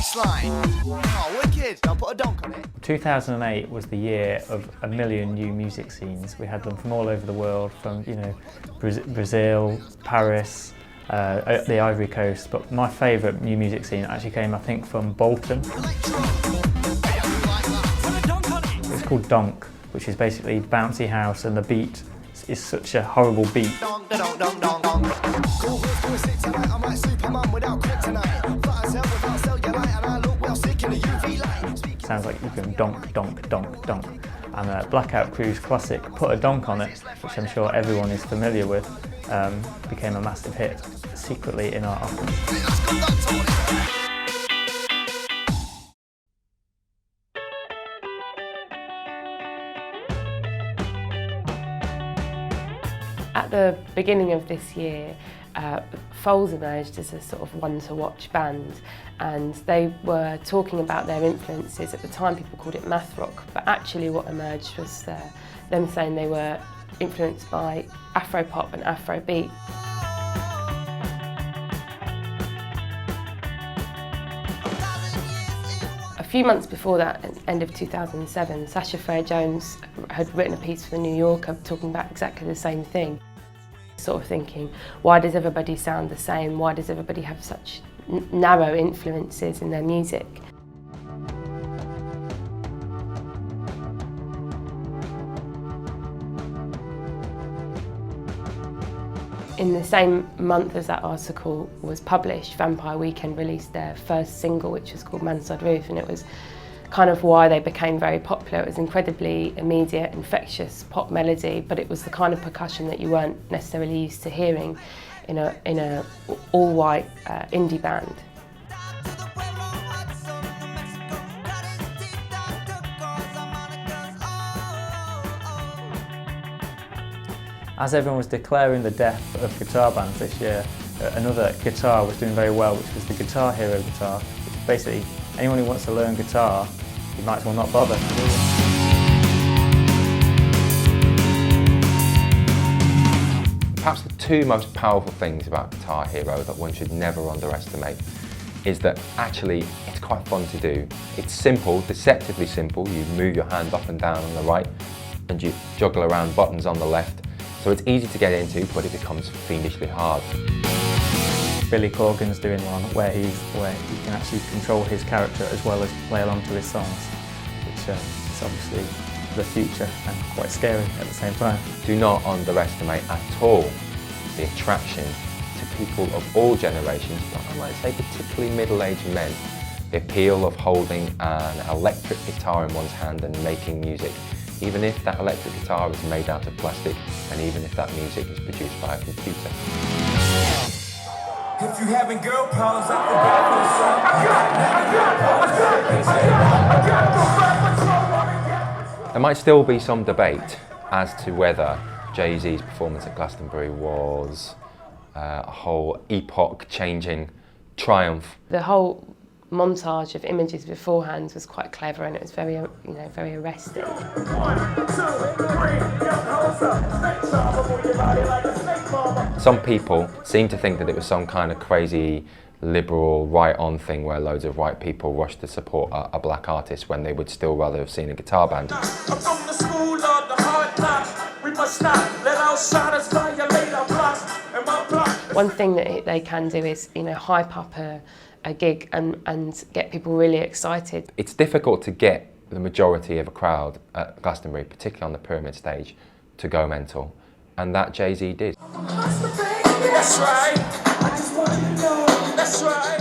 baseline. Oh, wicked. I'll put a donk on it. 2008 was the year of a million new music scenes. We had them from all over the world, from Brazil, Paris, the Ivory Coast. But my favourite new music scene actually came, I think, from Bolton. It's called donk, which is basically bouncy house, and the beat is such a horrible beat. Sounds like you can donk, donk, donk, donk. And Blackout Crew's classic Put a Donk on It, which I'm sure everyone is familiar with, became a massive hit secretly in our office. At the beginning of this year, Foals emerged as a sort of one-to-watch band, and they were talking about their influences. At the time people called it math rock, but actually what emerged was them saying they were influenced by Afro-pop and Afro-beat. A few months before that, at the end of 2007, Sasha Jones had written a piece for the New Yorker talking about exactly the same thing. Sort of thinking, why does everybody sound the same? Why does everybody have such narrow influences in their music? In the same month as that article was published, Vampire Weekend released their first single, which was called Mansard Roof, and it was kind of why they became very popular. It was incredibly immediate, infectious pop melody, but it was the kind of percussion that you weren't necessarily used to hearing in a all-white indie band. As everyone was declaring the death of guitar bands this year, another guitar was doing very well, which was the Guitar Hero guitar, which basically anyone who wants to learn guitar, you might as well not bother. Perhaps the two most powerful things about Guitar Hero that one should never underestimate is that actually it's quite fun to do. It's simple, deceptively simple. You move your hand up and down on the right and you juggle around buttons on the left. So it's easy to get into, but it becomes fiendishly hard. Billy Corgan's doing one where he can actually control his character as well as play along to his songs, which is obviously the future and quite scary at the same time. Do not underestimate at all the attraction to people of all generations, but I might say particularly middle-aged men. The appeal of holding an electric guitar in one's hand and making music, even if that electric guitar is made out of plastic, and even if that music is produced by a computer. If you having girl problems, I can There might still be some debate as to whether Jay-Z's performance at Glastonbury was a whole epoch-changing triumph. The whole montage of images beforehand was quite clever, and it was very, very arresting. Some people seem to think that it was some kind of crazy liberal right-on thing where loads of white people rushed to support a black artist when they would still rather have seen a guitar band. One thing that they can do is, hype up a gig and get people really excited. It's difficult to get the majority of a crowd at Glastonbury, particularly on the Pyramid stage, to go mental, and that Jay-Z did. That's right. I just want you to know. That's right.